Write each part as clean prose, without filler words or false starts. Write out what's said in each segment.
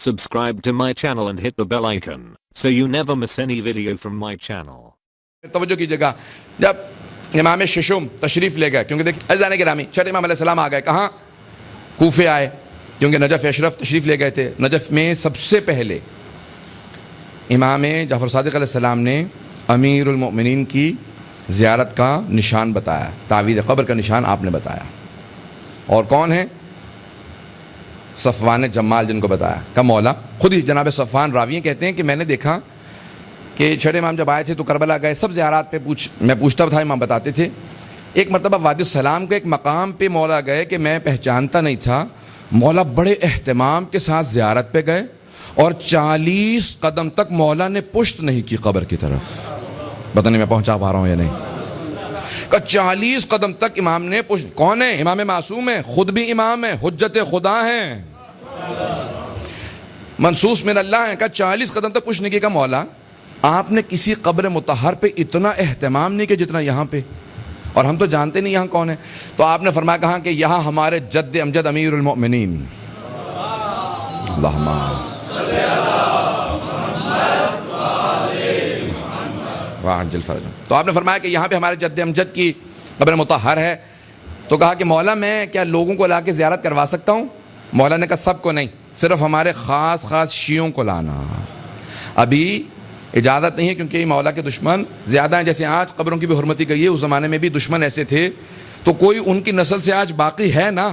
Subscribe to my channel and hit the bell icon so you never miss any video from my channel. توجہ کیجیے گا. جب امام ششم تشریف لے گئے, کیونکہ دیکھیں عزیزان گرامی, چھٹے امام علیہ السلام آ گئے کہاں؟ کوفے آئے, کیونکہ نجف اشرف تشریف لے گئے تھے. نجف میں سب سے پہلے امام جعفر صادق علیہ السلام نے امیر المؤمنین کی زیارت کا نشان بتایا, تعویذ قبر کا نشان آپ نے بتایا. اور کون ہے؟ صفوان جمال, جن کو بتایا کا مولا خود ہی جناب صفوان راوی کہتے ہیں کہ میں نے دیکھا کہ چھٹے امام جب آئے تھے تو کربلا گئے, سب زیارات پہ میں پوچھتا تھا, امام بتاتے تھے. ایک مرتبہ وادی السلام کے ایک مقام پہ مولا گئے کہ میں پہچانتا نہیں تھا. مولا بڑے اہتمام کے ساتھ زیارت پہ گئے اور 40 قدم تک مولا نے پشت نہیں کی قبر کی طرف. پتہ نہیں میں پہنچا پا رہا ہوں یا نہیں. 40 قدم تک امام نے پشت. کون ہے؟ امام معصوم ہے, خود بھی امام ہے, حجت خدا ہیں, منصوص من اللہ ہیں. 40 قدم تک پشت نہیں کی. کا مولا آپ نے کسی قبر مطہر پہ اتنا اہتمام نہیں کہ جتنا یہاں پہ, اور ہم تو جانتے نہیں یہاں کون ہے. تو آپ نے فرمایا کہا کہ یہاں ہمارے جد امجد امیر المؤمنین, اللہم وعجل فرجہ. تو آپ نے فرمایا کہ یہاں پہ ہمارے جد امجد کی قبر مطہر ہے. تو کہا کہ مولا میں کیا لوگوں کو لا کے زیارت کروا سکتا ہوں؟ مولا نے کہا سب کو نہیں, صرف ہمارے خاص شیعوں کو لانا. ابھی اجازت نہیں ہے, کیونکہ یہ مولا کے دشمن زیادہ ہیں. جیسے آج قبروں کی بھی حرمتی گئی ہے, اس زمانے میں بھی دشمن ایسے تھے. تو کوئی ان کی نسل سے آج باقی ہے نا,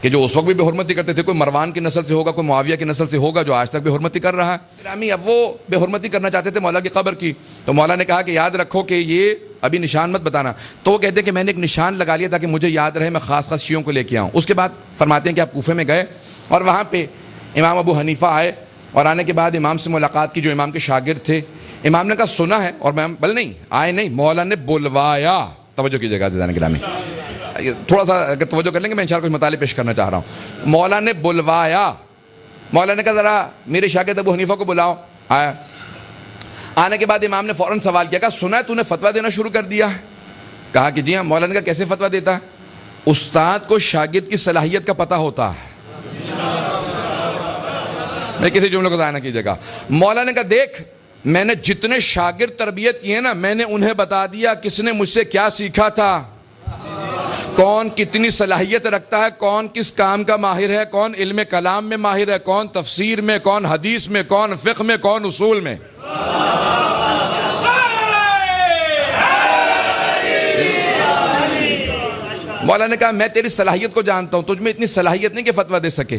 کہ جو اس وقت بھی بے حرمتی کرتے تھے. کوئی مروان کی نسل سے ہوگا, کوئی معاویہ کی نسل سے ہوگا جو آج تک بے حرمتی کر رہا ہے. اب وہ بے حرمتی کرنا چاہتے تھے مولا کی قبر کی. تو مولا نے کہا کہ یاد رکھو کہ یہ ابھی نشان مت بتانا. تو وہ کہتے ہیں کہ میں نے ایک نشان لگا لیا تاکہ مجھے یاد رہے, میں خاص شیعوں کو لے کے آؤں. اس کے بعد فرماتے ہیں کہ آپ کوفے میں گئے اور وہاں پہ امام ابو حنیفہ آئے, اور آنے کے بعد امام سے ملاقات کی, جو امام کے شاگرد تھے. امام نے کہا سنا ہے, اور میں بل نہیں آئے نہیں, مولا نے بلوایا. توجہ کیجیے گا عزیزان گرامی, تھوڑا سا اگر توجہ کر لیں گے میں انشاءاللہ کچھ مطالعے پیش کرنا چاہ رہا ہوں. مولا نے بلوایا. مولا نے کہا ذرا میرے شاگرد ابو حنیفہ کو بلاؤ. آیا. آنے کے بعد امام نے فوراً سوال کیا, کہا سنا ہے تو نے فتویٰ دینا شروع کر دیا ہے؟ کہا کہ جی ہاں. مولا نے کہا کیسے فتویٰ دیتا ہے؟ استاد کو شاگرد کی صلاحیت کا پتہ ہوتا ہے. میں کسی جملے کو ضائع نہ کیجیے گا. مولا نے کہا دیکھ, میں نے جتنے شاگرد تربیت کیے نا, میں نے انہیں بتا دیا کس نے مجھ سے کیا سیکھا تھا, کون کتنی صلاحیت رکھتا ہے, کون کس کام کا ماہر ہے, کون علم کلام میں ماہر ہے, کون تفسیر میں, کون حدیث میں, کون فقہ میں, کون اصول میں. مولا نے کہا میں تیری صلاحیت کو جانتا ہوں, تجھ میں اتنی صلاحیت نہیں کہ فتویٰ دے سکے.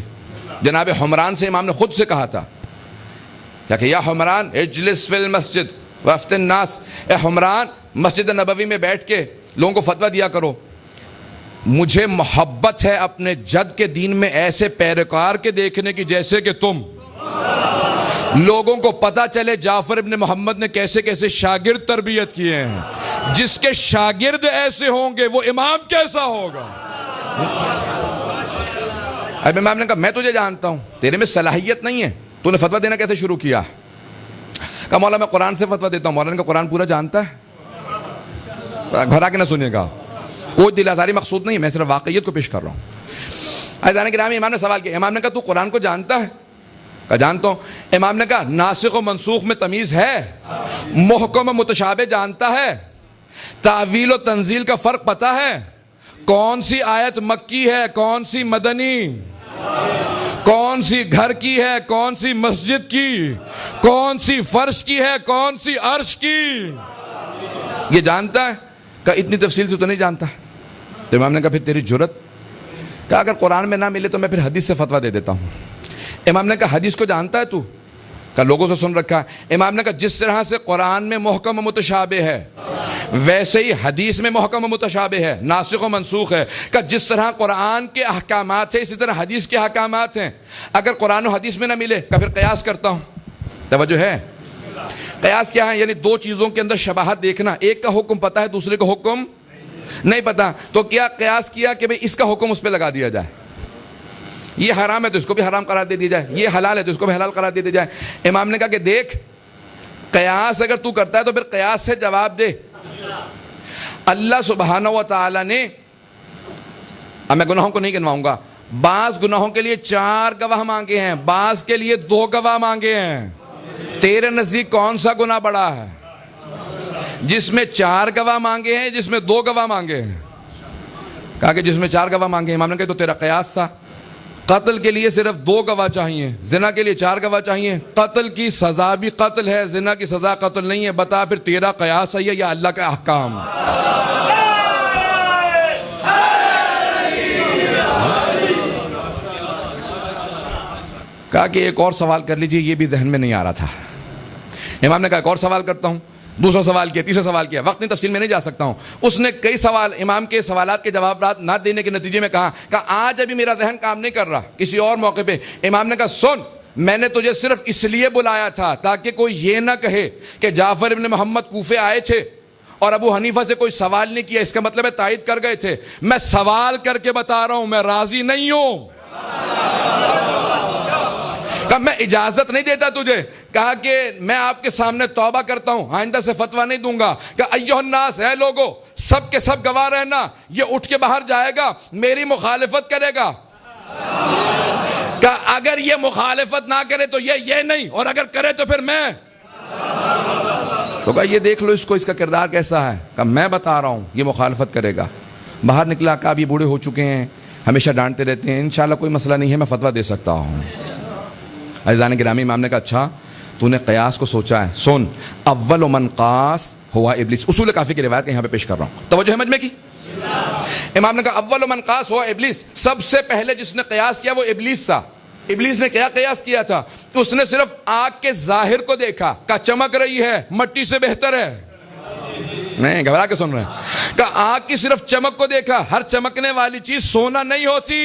جناب حمران سے امام نے خود سے کہا تھا کیا کہ یا حمران اجلس فی المسجد وافت الناس, اے حمران مسجد نبوی میں بیٹھ کے لوگوں کو فتویٰ دیا کرو. مجھے محبت ہے اپنے جد کے دین میں ایسے پیروکار کے دیکھنے کی جیسے کہ تم, لوگوں کو پتہ چلے جعفر ابن محمد نے کیسے کیسے شاگرد تربیت کیے ہیں. جس کے شاگرد ایسے ہوں گے وہ امام کیسا ہوگا. اب امام نے کہا میں تجھے جانتا ہوں, تیرے میں صلاحیت نہیں ہے, تو نے فتویٰ دینا کیسے شروع کیا؟ کہا مولا میں قرآن سے فتویٰ دیتا ہوں. مولا نے کہا قرآن پورا جانتا ہے؟ گھر آ کے نہ سنیے گا, کوئی دل آزاری مقصود نہیں, میں صرف واقعیت کو پیش کر رہا ہوں. عزیزان گرامی, امام نے سوال کیا. امام نے کہا تو قرآن کو جانتا ہے؟ کہا جانتا ہوں. امام نے کہا ناسخ و منسوخ میں تمیز ہے؟ محکم و متشابہ جانتا ہے؟ تعویل و تنزیل کا فرق پتہ ہے؟ کون سی آیت مکی ہے, کون سی مدنی, کون سی گھر کی ہے, کون سی مسجد کی, کون سی فرش کی ہے, کون سی عرش کی, یہ جانتا ہے؟ کہا اتنی تفصیل سے تو نہیں جانتا. تو امام نے کہا پھر تیری جرت. کہا اگر قرآن میں نہ ملے تو میں پھر حدیث سے فتویٰ دے دیتا ہوں. امام نے کہا حدیث کو جانتا ہے تو؟ کہا لوگوں سے سن رکھا ہے. امام نے کہا جس طرح سے قرآن میں محکم و متشابہ ہے ویسے ہی حدیث میں محکم و متشابہ ہے, ناسخ و منسوخ ہے. کہ جس طرح قرآن کے احکامات ہیں اسی طرح حدیث کے احکامات ہیں. اگر قرآن و حدیث میں نہ ملے کہ پھر قیاس کرتا ہوں. توجہ ہے. قیاس کیا ہے؟ یعنی دو چیزوں کے اندر شباہت دیکھنا, ایک کا حکم پتہ ہے دوسرے کا حکم نہیں پتہ. تو کیا قیاس کیا کہ بھئی اس کا حکم اس پہ لگا دیا جائے, یہ حرام ہے تو اس کو بھی حرام قرار دے دیا جائے, یہ حلال ہے تو اس کو بھی حلال قرار دے دیا جائے. امام نے کہا کہ دیکھ قیاس اگر تو کرتا ہے تو پھر قیاس سے جواب دے. اللہ سبحانہ و تعالی نے, اب میں گناہوں کو نہیں گنواؤں گا, بعض گناہوں کے لیے 4 گواہ مانگے ہیں, بعض کے لیے 2 گواہ مانگے ہیں. تیرے نزدیک کون سا گناہ بڑا ہے؟ جس میں 4 گواہ مانگے ہیں, جس میں 2 گواہ مانگے ہیں؟ کہا کہ جس میں 4 گواہ مانگے ہیں. امام نے کہا تو تیرا قیاس تھا. قتل کے لیے صرف 2 گواہ چاہیے, زنا کے لیے 4 گواہ چاہیے. قتل کی سزا بھی قتل ہے, زنا کی سزا قتل نہیں ہے. بتا پھر تیرا قیاس صحیح ہے یا اللہ کا احکام؟ کہا کہ ایک اور سوال کر لیجئے, یہ بھی ذہن میں نہیں آ رہا تھا. امام نے کہا ایک اور سوال کرتا ہوں. دوسرا سوال کیا, تیسرا سوال کیا, وقت نہیں, تفصیل میں نہیں جا سکتا ہوں. اس نے کئی سوال امام کے سوالات کے جوابات نہ دینے کے نتیجے میں کہا آج ابھی میرا ذہن کام نہیں کر رہا. کسی اور موقع پہ امام نے کہا سن, میں نے تجھے صرف اس لیے بلایا تھا تاکہ کوئی یہ نہ کہے کہ جعفر ابن محمد کوفے آئے تھے اور ابو حنیفہ سے کوئی سوال نہیں کیا, اس کا مطلب ہے تائید کر گئے تھے. میں سوال کر کے بتا رہا ہوں, میں راضی نہیں ہوں. کہا میں اجازت نہیں دیتا تجھے. کہا کہ میں آپ کے سامنے توبہ کرتا ہوں, آئندہ سے فتویٰ نہیں دوں گا. کہ ایھا الناس, اے لوگو, سب کے سب گواہ رہنا, یہ اٹھ کے باہر جائے گا, میری مخالفت کرے گا. کہ اگر یہ مخالفت نہ کرے تو یہ نہیں, اور اگر کرے تو پھر میں. تو کہا یہ دیکھ لو اس کو, اس کا کردار کیسا ہے. کہا میں بتا رہا ہوں یہ مخالفت کرے گا. باہر نکلا. کہا اب یہ بوڑھے ہو چکے ہیں, ہمیشہ ڈانٹتے رہتے ہیں, انشاءاللہ کوئی مسئلہ نہیں ہے, میں فتویٰ دے سکتا ہوں. عزیزان گرامی, امام نے کہا اچھا تو نے قیاس کو سوچا ہے, سن, اول من قاس ہوا ابلیس. اصول کافی کی روایت یہاں پہ پیش کر رہا ہوں, توجہ ہے مجمع کی. امام نے کہا اول من قاس ہوا ابلیس, سب سے پہلے جس نے قیاس کیا وہ ابلیس تھا. ابلیس نے کیا قیاس کیا تھا؟ اس نے صرف آگ کے ظاہر کو دیکھا, کہا چمک رہی ہے, مٹی سے بہتر ہے. نہیں, گھبرا کے سن رہے ہیں. کہا آگ کی صرف چمک کو دیکھا, ہر چمکنے والی چیز سونا نہیں ہوتی.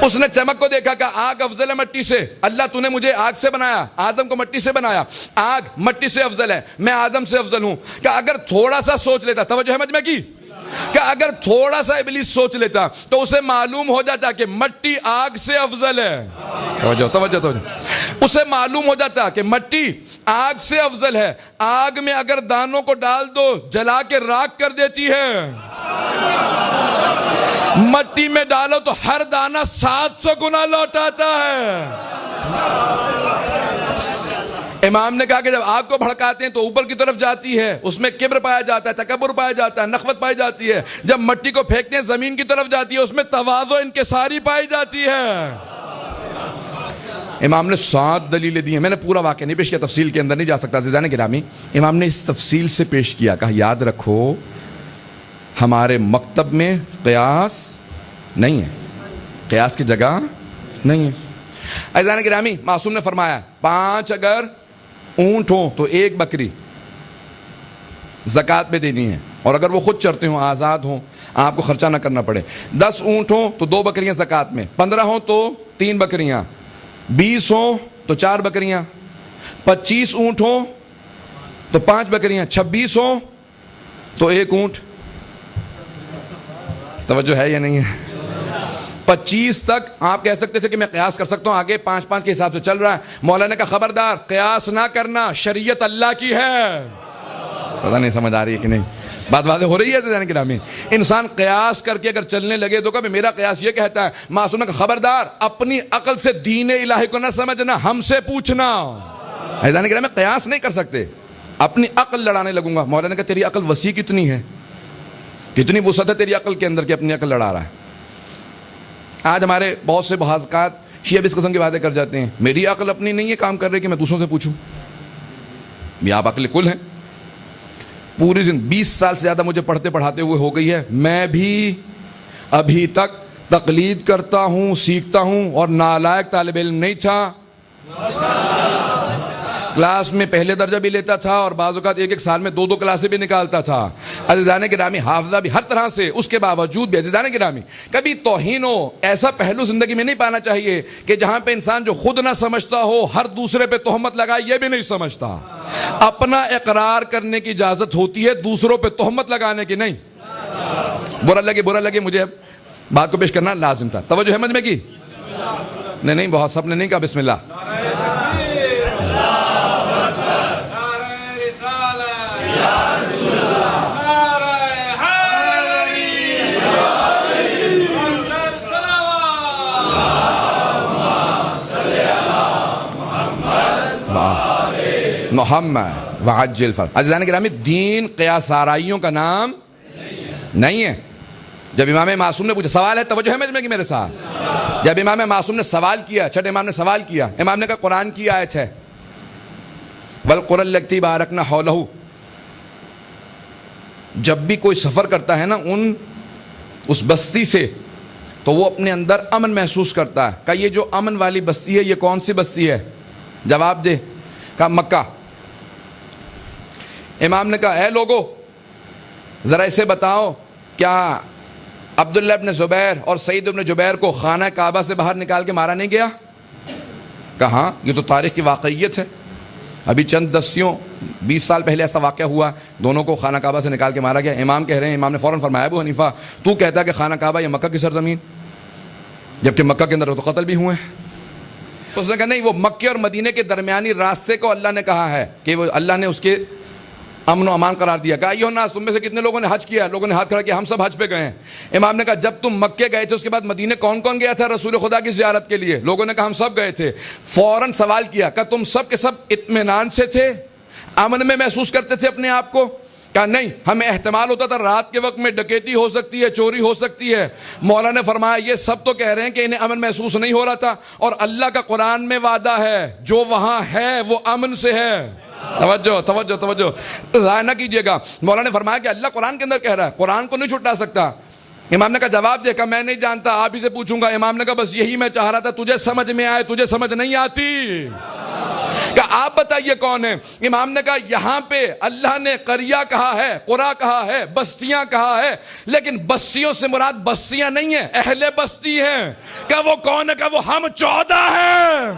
اس نے چمک کو دیکھا, کہ آگ افضل ہے مٹی سے. اللہ تو نے مجھے آگ سے بنایا, آدم کو مٹی سے بنایا, آگ مٹی سے افضل ہے, میں آدم سے افضل ہوں. کہ اگر تھوڑا سا سوچ لیتا, توجہ ہے مجمع کی, کہ اگر تھوڑا سا ابلیس سوچ لیتا تو اسے معلوم ہو جاتا کہ مٹی آگ سے افضل ہے. توجہ توجہ توجہ. اسے معلوم ہو جاتا کہ مٹی آگ سے افضل ہے. آگ میں اگر دانوں کو ڈال دو جلا کے راکھ کر دیتی ہے, مٹی میں ڈالو تو ہر دانہ 700 گنا لوٹاتا ہے. امام نے کہا کہ جب آگ کو بھڑکاتے ہیں تو اوپر کی طرف جاتی ہے, اس میں کبر پایا جاتا ہے, تکبر پایا جاتا ہے, نخوت پائی جاتی ہے. جب مٹی کو پھینکتے ہیں زمین کی طرف جاتی ہے, اس میں تواضع انکساری پائی جاتی ہے. امام نے 7 دلیلیں دی ہیں. میں نے پورا واقعہ نہیں پیش کیا, تفصیل کے اندر نہیں جا سکتا. عزیزان گرامی, امام نے اس تفصیل سے پیش کیا. کہا یاد رکھو ہمارے مکتب میں قیاس نہیں ہے, قیاس کی جگہ نہیں ہے. عزیزان گرامی, معصوم نے فرمایا 5 اگر اونٹ ہوں تو 1 بکری زکوٰۃ میں دینی ہے, اور اگر وہ خود چرتے ہوں, آزاد ہوں, آپ کو خرچہ نہ کرنا پڑے. 10 اونٹ ہوں تو 2 بکریاں زکوٰۃ میں, 15 ہوں تو 3 بکریاں, 20 ہوں تو 4 بکریاں, 25 اونٹ ہوں تو 5 بکریاں, 26 ہوں تو 1 اونٹ. توجہ ہے یا نہیں ہے؟ 25 تک آپ کہہ سکتے تھے کہ میں قیاس کر سکتا ہوں, آگے 5 کے حساب سے چل رہا ہے. مولانا کا خبردار, قیاس نہ کرنا, شریعت اللہ کی ہے. پتہ نہیں سمجھ آ رہی ہے کہ نہیں, بات واضح ہو رہی ہے عزیزان گرامی. انسان قیاس کر کے اگر چلنے لگے تو کبھی میرا قیاس یہ کہتا ہے. معصوم کا خبردار, اپنی عقل سے دین الہی کو نہ سمجھنا, ہم سے پوچھنا. عزیزان گرامی, قیاس نہیں کر سکتے, اپنی عقل لڑانے لگوں گا. مولانا کا تیری عقل وسیع کتنی ہے, کتنی وسعت ہے تیری عقل کے اندر کہ اپنی عقل لڑا رہا ہے. آج ہمارے بہت سے بحثکات شیعہ اس قسم کی باتیں کر جاتے ہیں, میری عقل اپنی نہیں ہے کام کر رہی کہ میں دوسروں سے پوچھوں. بھی آپ عقل کل ہیں. پوری زندگی 20 سال سے زیادہ مجھے پڑھتے پڑھاتے ہوئے ہو گئی ہے, میں بھی ابھی تک تقلید کرتا ہوں, سیکھتا ہوں, اور نالائق طالب علم نہیں تھا. کلاس میں پہلے درجہ بھی لیتا تھا, اور بعض اوقات 1 سال میں 2 کلاسیں بھی نکالتا تھا. عزیزان گرامی, حافظہ بھی ہر طرح سے, اس کے باوجود بھی عزیزان گرامی کبھی توہین ہو ایسا پہلو زندگی میں نہیں پانا چاہیے کہ جہاں پہ انسان جو خود نہ سمجھتا ہو ہر دوسرے پہ تہمت لگائے, یہ بھی نہیں سمجھتا. اپنا اقرار کرنے کی اجازت ہوتی ہے, دوسروں پہ تہمت لگانے کی نہیں. برا لگے مجھے بات کو پیش کرنا لازم تھا. توجہ ہے مجمع کی؟ نہیں, بہت سب نے نہیں کہا بسم اللہ. محمد وعجل فرج۔ عزیزان گرامی، دین قیاس آرائیوں کا نام نہیں ہے۔ جب امام معصوم نے پوچھا، سوال ہے، توجہ ہے مجمع کی میرے ساتھ، جب امام معصوم نے سوال کیا، چھٹے امام نے سوال کیا، امام نے کہا قرآن کی آیت ہے وَالْقُرَى الَّتِي بَارَكْنَا حَوْلَهُ، جب بھی کوئی سفر کرتا ہے نا اس بستی سے، تو وہ اپنے اندر امن محسوس کرتا ہے۔ کہا یہ جو امن والی بستی ہے یہ کون سی بستی ہے؟ جواب دے۔ کہا مکہ۔ امام نے کہا اے لوگو ذرا اسے بتاؤ، کیا عبداللہ ابن زبیر اور سعید ابن جبیر کو خانہ کعبہ سے باہر نکال کے مارا نہیں گیا؟ کہا ہاں، یہ تو تاریخ کی واقعیت ہے، ابھی چند 20 سال پہلے ایسا واقعہ ہوا، دونوں کو خانہ کعبہ سے نکال کے مارا گیا۔ امام کہہ رہے ہیں، امام نے فوراً فرمایا ابو حنیفہ تو کہتا ہے کہ خانہ کعبہ یہ مکہ کی سرزمین، جبکہ مکہ کے اندر تو قتل بھی ہوئے ہیں۔ اس نے کہا نہیں، وہ مکے اور مدینے کے درمیانی راستے کو اللہ نے کہا ہے کہ وہ اللہ نے اس کے امن و امان قرار دیا۔ کہا ایھا الناس، تم میں سے کتنے لوگوں نے حج کیا؟ لوگوں نے ہاتھ کھڑا کیا، ہم سب حج پہ گئے ہیں۔ امام نے کہا جب تم مکے گئے تھے اس کے بعد مدینے کون کون گیا تھا رسول خدا کی زیارت کے لیے؟ لوگوں نے کہا ہم سب گئے تھے۔ فوراً سوال کیا کہ تم سب کے سب اطمینان سے تھے، امن میں محسوس کرتے تھے اپنے آپ کو؟ کہا نہیں، ہمیں احتمال ہوتا تھا رات کے وقت میں ڈکیتی ہو سکتی ہے، چوری ہو سکتی ہے۔ مولا نے فرمایا یہ سب تو کہہ رہے ہیں کہ انہیں امن محسوس نہیں ہو رہا تھا، اور اللہ کا قرآن میں وعدہ ہے جو وہاں ہے وہ امن سے ہے۔ توجہ توجہ توجہ، ضائع نہ کیجئے گا۔ مولا نے فرمایا کہ اللہ قرآن کے اندر کہہ رہا ہے، قرآن کو نہیں چھٹا سکتا۔ امام نے کہا جواب دے۔ کہا میں نہیں جانتا، آپ ہی سے پوچھوں گا۔ امام نے کہا بس یہی میں چاہ رہا تھا تجھے سمجھ میں آئے، تجھے سمجھ نہیں آتی۔ کہا آپ بتائیے کون ہے؟ امام نے کہا یہاں پہ اللہ نے قریہ کہا ہے، قرآ کہا ہے، بستیاں کہا ہے، لیکن بستیوں سے مراد بستیاں نہیں ہیں، اہل بستی ہیں۔ کہا وہ کون ہے؟ کہا وہ ہم 14 ہیں۔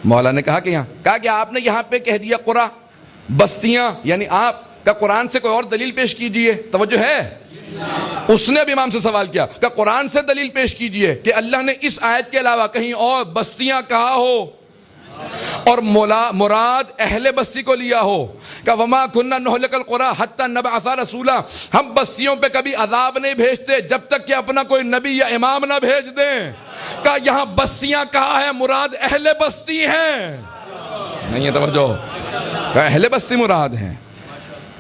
مولا نے کہا کہ آپ نے یہاں پہ کہہ دیا قرآن بستیاں، یعنی آپ کا قرآن سے کوئی اور دلیل پیش کیجئے۔ توجہ ہے؟ اس نے اب امام سے سوال کیا کہ قرآن سے دلیل پیش کیجئے کہ اللہ نے اس آیت کے علاوہ کہیں اور بستیاں کہا ہو اور مراد اہل بستی کو لیا ہو۔ کہ وما كنا نهلك القرى حتى نبعث رسولا، ہم بستیوں پہ کبھی عذاب نہیں بھیجتے جب تک کہ اپنا کوئی نبی یا امام نہ بھیج دیں۔ کہ یہاں بستیاں کہا ہے، مراد اہل بستی ہیں، نہیں ہے توجہ، کہ اہل بستی مراد ہیں۔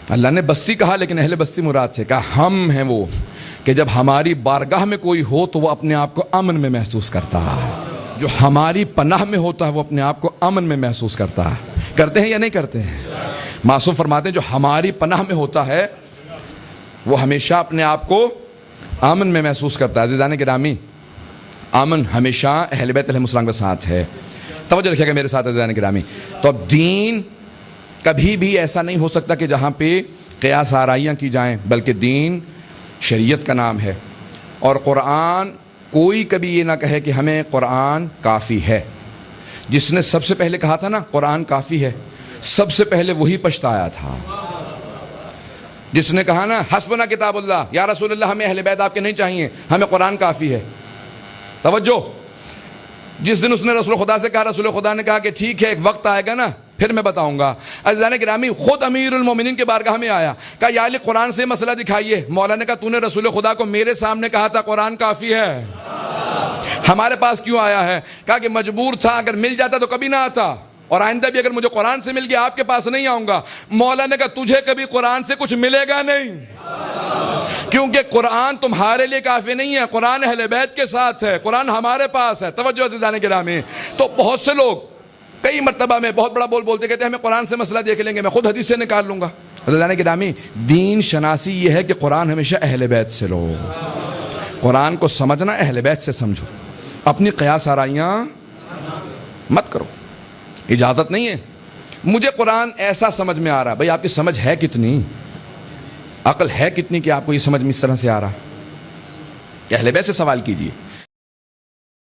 اللہ نے بستی کہا لیکن اہل بستی مراد تھے۔ کہا ہم ہیں وہ کہ جب ہماری بارگاہ میں کوئی ہو تو وہ اپنے آپ کو امن میں محسوس کرتا ہے، جو ہماری پناہ میں ہوتا ہے وہ اپنے آپ کو امن میں محسوس کرتا ہے۔ کرتے ہیں یا نہیں کرتے ہیں؟ معصوم فرماتے ہیں جو ہماری پناہ میں ہوتا ہے وہ ہمیشہ اپنے آپ کو امن میں محسوس کرتا ہے۔ عزیزان گرامی، امن ہمیشہ اہل بیت علیہ السلام کے ساتھ ہے۔ توجہ رکھیے گا میرے ساتھ عزیزان گرامی۔ تو اب دین کبھی بھی ایسا نہیں ہو سکتا کہ جہاں پہ قیاس آرائیاں کی جائیں، بلکہ دین شریعت کا نام ہے۔ اور قرآن، کوئی کبھی یہ نہ کہے کہ ہمیں قرآن کافی ہے۔ جس نے سب سے پہلے کہا تھا نا قرآن کافی ہے، سب سے پہلے وہی پچھتایا تھا۔ جس نے کہا نا حسبنا کتاب اللہ، یا رسول اللہ ہمیں اہل بیت آپ کے نہیں چاہیے، ہمیں قرآن کافی ہے۔ توجہ، جس دن اس نے رسول خدا سے کہا، رسول خدا نے کہا کہ ٹھیک ہے ایک وقت آئے گا نا پھر میں بتاؤں گا۔ عزیزان گرامی، خود امیر المومنین کے بارگاہ میں آیا، کہا یا علی قرآن سے مسئلہ دکھائیے۔ مولا نے کہا تو نے رسول خدا کو میرے سامنے کہا تھا قرآن کافی ہے، ہمارے پاس کیوں آیا ہے؟ کہا کہ مجبور تھا، اگر مل جاتا تو کبھی نہ آتا، اور آئندہ بھی اگر مجھے قرآن سے مل گیا آپ کے پاس نہیں آؤں گا۔ مولا نے کہا تجھے کبھی قرآن سے کچھ ملے گا نہیں، کیونکہ قرآن تمہارے لیے کافی نہیں ہے، قرآن اہل بیت کے ساتھ ہے، قرآن ہمارے پاس ہے۔ توجہ عزیزان گرامی، تو بہت سے لوگ کئی مرتبہ میں بہت بڑا بول بولتے کہتے ہیں ہمیں قرآن سے مسئلہ دیکھ لیں گے، میں خود حدیث سے نکال لوں گا۔ عزیزان گرامی، دین شناسی یہ ہے کہ قرآن ہمیشہ اہل بیت سے لو، قرآن کو سمجھنا اہل بیت سے سمجھو، اپنی قیاس آرائیاں مت کرو، اجازت نہیں ہے۔ مجھے قرآن ایسا سمجھ میں آ رہا، بھئی آپ کی سمجھ ہے کتنی، عقل ہے کتنی کہ آپ کو یہ سمجھ میں اس طرح سے آ رہا؟ کہ اہل بیت سے سوال کیجئے۔